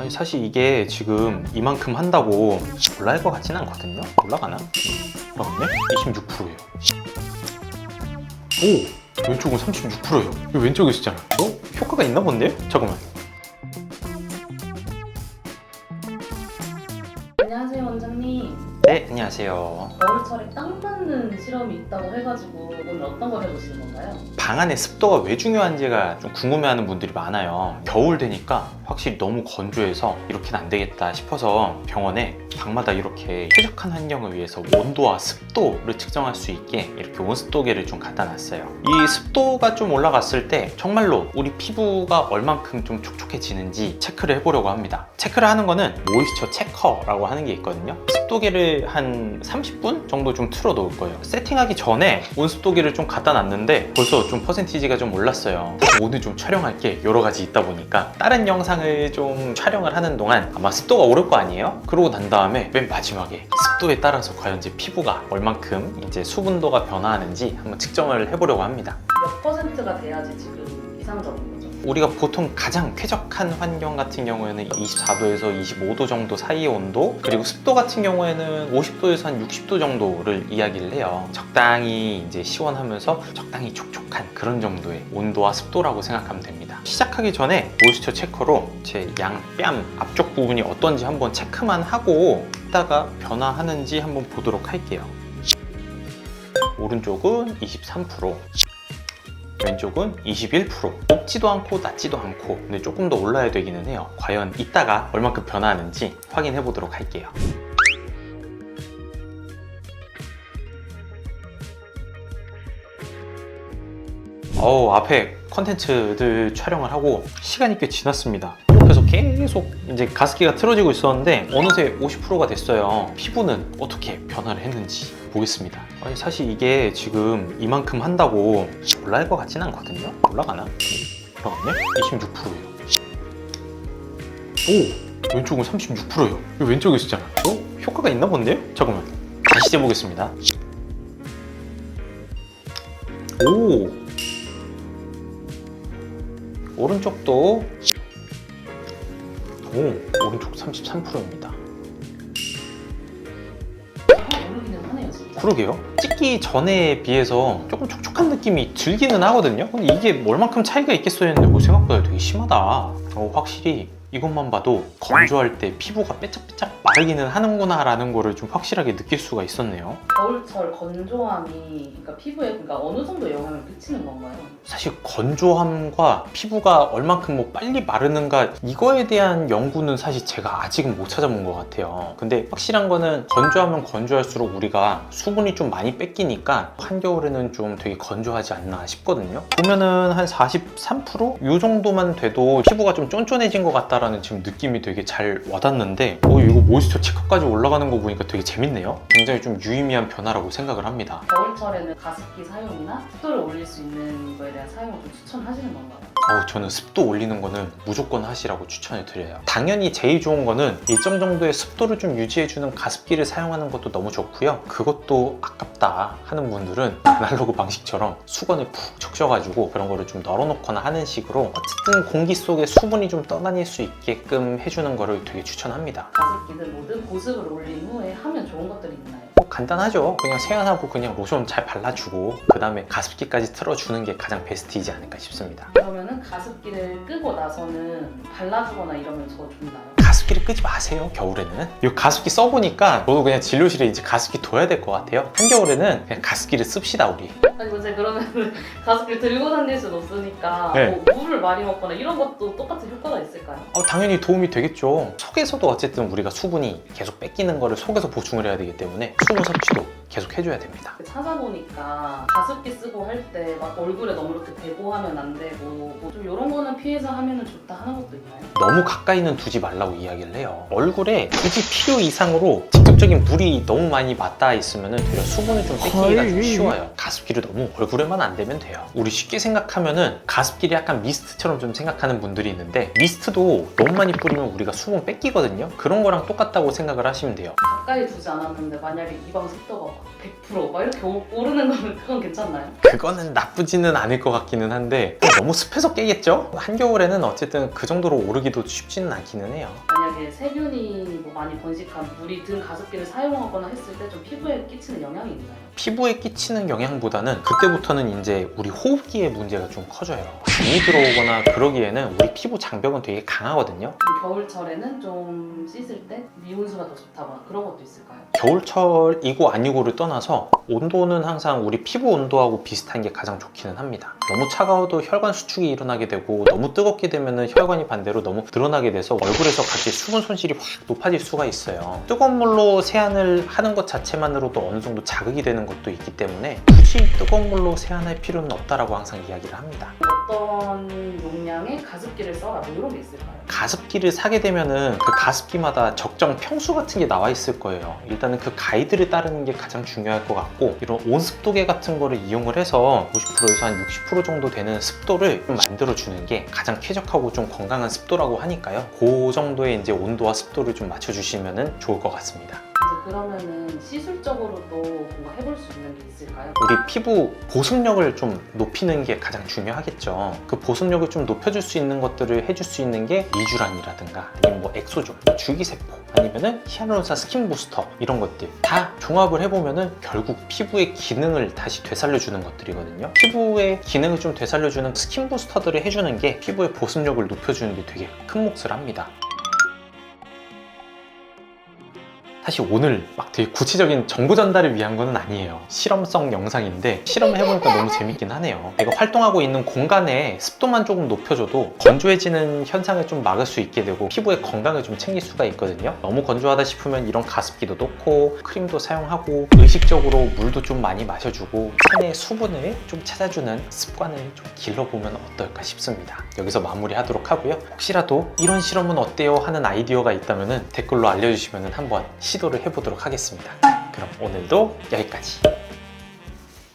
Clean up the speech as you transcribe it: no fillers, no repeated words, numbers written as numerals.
아니 사실 이게 지금 이만큼 한다고 올라갈 것 같지는 않거든요. 올라가나? 올라갔네? 26%예요. 오! 왼쪽은 36%예요. 이거 왼쪽에 있었잖아. 효과가 있나 본데요? 잠깐만. 안녕하세요, 원장님. 네, 안녕하세요. 겨울철에 딱 맞는 실험이 있다고 해가지고 오늘 어떤 걸 해보시는 건가요? 방 안의 습도가 왜 중요한지가 좀 궁금해하는 분들이 많아요. 겨울 되니까 확실히 너무 건조해서 이렇게는 안 되겠다 싶어서 병원에 방마다 이렇게 쾌적한 환경을 위해서 온도와 습도를 측정할 수 있게 이렇게 온습도계를 좀 갖다 놨어요. 이 습도가 좀 올라갔을 때 정말로 우리 피부가 얼만큼 좀 촉촉해지는지 체크를 해보려고 합니다. 체크를 하는 거는 모이스처 체커라고 하는 게 있거든요. 습도계를 한 30분 정도 좀 틀어 놓을 거예요. 세팅하기 전에 온습도계를 좀 갖다 놨는데 벌써 좀 퍼센티지가 좀 올랐어요. 오늘 좀 촬영할 게 여러 가지 있다 보니까 다른 영상을 좀 촬영을 하는 동안 아마 습도가 오를 거 아니에요? 그러고 난 다음에 맨 마지막에 습도에 따라서 과연 제 피부가 얼만큼 이제 수분도가 변화하는지 한번 측정을 해보려고 합니다. 몇 퍼센트가 돼야지 지금 이상적인 거죠? 우리가 보통 가장 쾌적한 환경 같은 경우에는 24도에서 25도 정도 사이의 온도, 그리고 습도 같은 경우에는 50도에서 한 60도 정도를 이야기를 해요. 적당히 이제 시원하면서 적당히 촉촉한 그런 정도의 온도와 습도라고 생각하면 됩니다. 시작하기 전에 모이스처 체커로 제 양 뺨 앞쪽 부분이 어떤지 한번 체크만 하고 이따가 변화하는지 한번 보도록 할게요. 오른쪽은 23%, 왼쪽은 21%. 높지도 않고 낮지도 않고, 근데 조금 더 올라야 되기는 해요. 과연 이따가 얼만큼 변화하는지 확인해 보도록 할게요. 앞에 컨텐츠들 촬영을 하고 시간이 꽤 지났습니다. 옆에서 계속 이제 가습기가 틀어지고 있었는데 어느새 50%가 됐어요. 피부는 어떻게 변화를 했는지 보겠습니다. 아니 사실 이게 지금 이만큼 한다고 올라갈 것 같지는 않거든요. 올라가나? 올라갔네? 26%예요. 오! 왼쪽은 36%예요. 이거 왼쪽에 있었잖아. 효과가 있나 본데요? 잠깐만. 다시 재보겠습니다. 오! 오른쪽도 오른쪽 33%입니다. 오르기는 하네요, 진짜. 그러게요. 찍기 전에 비해서 조금 촉촉한 느낌이 들기는 하거든요. 근데 이게 얼만큼 차이가 있겠어야 했는데 생각보다 되게 심하다. 확실히 이것만 봐도 건조할 때 피부가 빼짝빼짝 마르기는 하는구나 라는 거를 좀 확실하게 느낄 수가 있었네요. 겨울철 건조함이 그러니까 피부에 그러니까 어느 정도 영향을 끼치는 건가요? 사실 건조함과 피부가 얼만큼 뭐 빨리 마르는가 이거에 대한 연구는 사실 제가 아직은 못 찾아본 것 같아요. 근데 확실한 거는 건조하면 건조할수록 우리가 수분이 좀 많이 뺏기니까 한겨울에는 좀 되게 건조하지 않나 싶거든요. 보면은 한 43%? 이 정도만 돼도 피부가 좀 쫀쫀해진 것 같다라는 지금 느낌이 되게 잘 와닿는데 이거 모이스처 체크까지 올라가는 거 보니까 되게 재밌네요. 굉장히 좀 유의미한 변화라고 생각을 합니다. 겨울철에는 가습기 사용이나 습도를 올릴 수 있는 거에 대한 사용을 좀 추천하시는 건가요? 저는 습도 올리는 거는 무조건 하시라고 추천을 드려요. 당연히 제일 좋은 거는 일정 정도의 습도를 좀 유지해주는 가습기를 사용하는 것도 너무 좋고요. 그것도 아깝다 하는 분들은 아날로그 방식처럼 수건을 푹 적셔가지고 그런 거를 좀 널어놓거나 하는 식으로 어쨌든 공기 속에 수분이 좀 떠다닐 수 있게끔 해주는 거를 되게 추천합니다. 가습기든 뭐든 보습을 올린 후에 하면 좋은 것들이 있나요? 간단하죠. 그냥 세안하고 그냥 로션 잘 발라주고 그 다음에 가습기까지 틀어주는 게 가장 베스트이지 않을까 싶습니다. 그러면은 가습기를 끄고 나서는 발라주거나 이러면 더 좋나요? 가습기를 끄지 마세요. 겨울에는 이 가습기 써보니까 저도 그냥 진료실에 이제 가습기 둬야 될 것 같아요. 한겨울에는 그냥 가습기를 씁시다 우리. 아니 근데 그러면 가습기를 들고 다닐 수는 없으니까 네. 뭐 물을 많이 먹거나 이런 것도 똑같은 효과가 있을까요? 당연히 도움이 되겠죠. 속에서도 어쨌든 우리가 수분이 계속 뺏기는 거를 속에서 보충을 해야 되기 때문에 수분 섭취도 계속 해줘야 됩니다. 찾아보니까 가습기 쓰고 할 때 막 얼굴에 너무 이렇게 대고 하면 안 되고 뭐 좀 이런 거는 피해서 하면 좋다 하는 것도 있나요? 너무 가까이는 두지 말라고 이야기를 해요. 얼굴에 굳이 필요 이상으로 직접적인 물이 너무 많이 맞닿아 있으면 되려 수분을 좀 뺏기기가 좀 쉬워요. 가습기를 너무 얼굴에만 안 대면 돼요. 우리 쉽게 생각하면은 가습기를 약간 미스트처럼 좀 생각하는 분들이 있는데 미스트도 너무 많이 뿌리면 우리가 수분 뺏기거든요. 그런 거랑 똑같다고 생각을 하시면 돼요. 가까이 두지 않았는데 만약에 이방 습도가 100%막 이렇게 오르는 거면 그건 괜찮나요? 그거는 나쁘지는 않을 것 같기는 한데 너무 습해서 깨겠죠? 한겨울에는 어쨌든 그 정도로 오르기도 쉽지는 않기는 해요. 만약에 세균이 뭐 많이 번식한 물이 든 가습기를 사용하거나 했을 때 좀 피부에 끼치는 영향이 있나요? 피부에 끼치는 영향보다는 그때부터는 이제 우리 호흡기의 문제가 좀 커져요. 잠이 들어오거나 그러기에는 우리 피부 장벽은 되게 강하거든요. 겨울철에는 좀 씻을 때 미온수가 더 좋다거나 그런 것도 있을까요? 겨울철이고 아니고를 떠나서 온도는 항상 우리 피부 온도하고 비슷한 게 가장 좋기는 합니다. 너무 차가워도 혈관 수축이 일어나게 되고 너무 뜨겁게 되면 혈관이 반대로 너무 드러나게 돼서 얼굴에서 갑자기 수분 손실이 확 높아질 수가 있어요. 뜨거운 물로 세안을 하는 것 자체만으로도 어느 정도 자극이 되는 것도 있기 때문에 굳이 뜨거운 물로 세안할 필요는 없다라고 항상 이야기를 합니다. 어떤 용량의 가습기를 써라 뭐 이런 게 있을까요? 가습기를 사게 되면은 그 가습기마다 적정 평수 같은 게 나와 있을 거예요. 일단은 그 가이드를 따르는 게 가장 중요할 것 같고, 이런 온습도계 같은 거를 이용을 해서 50%에서 한 60% 정도 되는 습도를 좀 만들어 주는 게 가장 쾌적하고 좀 건강한 습도라고 하니까요. 그 정도의 이제 온도와 습도를 좀 맞춰 주시면 좋을 것 같습니다. 이제 그러면은 시술적으로도 뭔가 해볼 수 있는 게 있을까요? 우리 피부 보습력을 좀 높이는 게 가장 중요하겠죠. 그 보습력을 좀 높여줄 수 있는 것들을 해줄 수 있는 게 리쥬란이라든가 아니면 뭐 엑소존, 주기세포, 아니면은 히알루론산 스킨 부스터, 이런 것들 다 종합을 해보면은 결국 피부의 기능을 다시 되살려주는 것들이거든요. 피부의 기능을 좀 되살려주는 스킨 부스터들을 해주는 게 피부의 보습력을 높여주는 데 되게 큰 몫을 합니다. 사실 오늘 막 되게 구체적인 정보 전달을 위한 건 아니에요. 실험성 영상인데 실험을 해보니까 너무 재밌긴 하네요. 내가 활동하고 있는 공간에 습도만 조금 높여줘도 건조해지는 현상을 좀 막을 수 있게 되고 피부의 건강을 좀 챙길 수가 있거든요. 너무 건조하다 싶으면 이런 가습기도 넣고 크림도 사용하고 의식적으로 물도 좀 많이 마셔주고 체내 수분을 좀 찾아주는 습관을 좀 길러보면 어떨까 싶습니다. 여기서 마무리하도록 하고요. 혹시라도 이런 실험은 어때요? 하는 아이디어가 있다면 댓글로 알려주시면 한번 시도를 해보도록 하겠습니다. 그럼 오늘도 여기까지.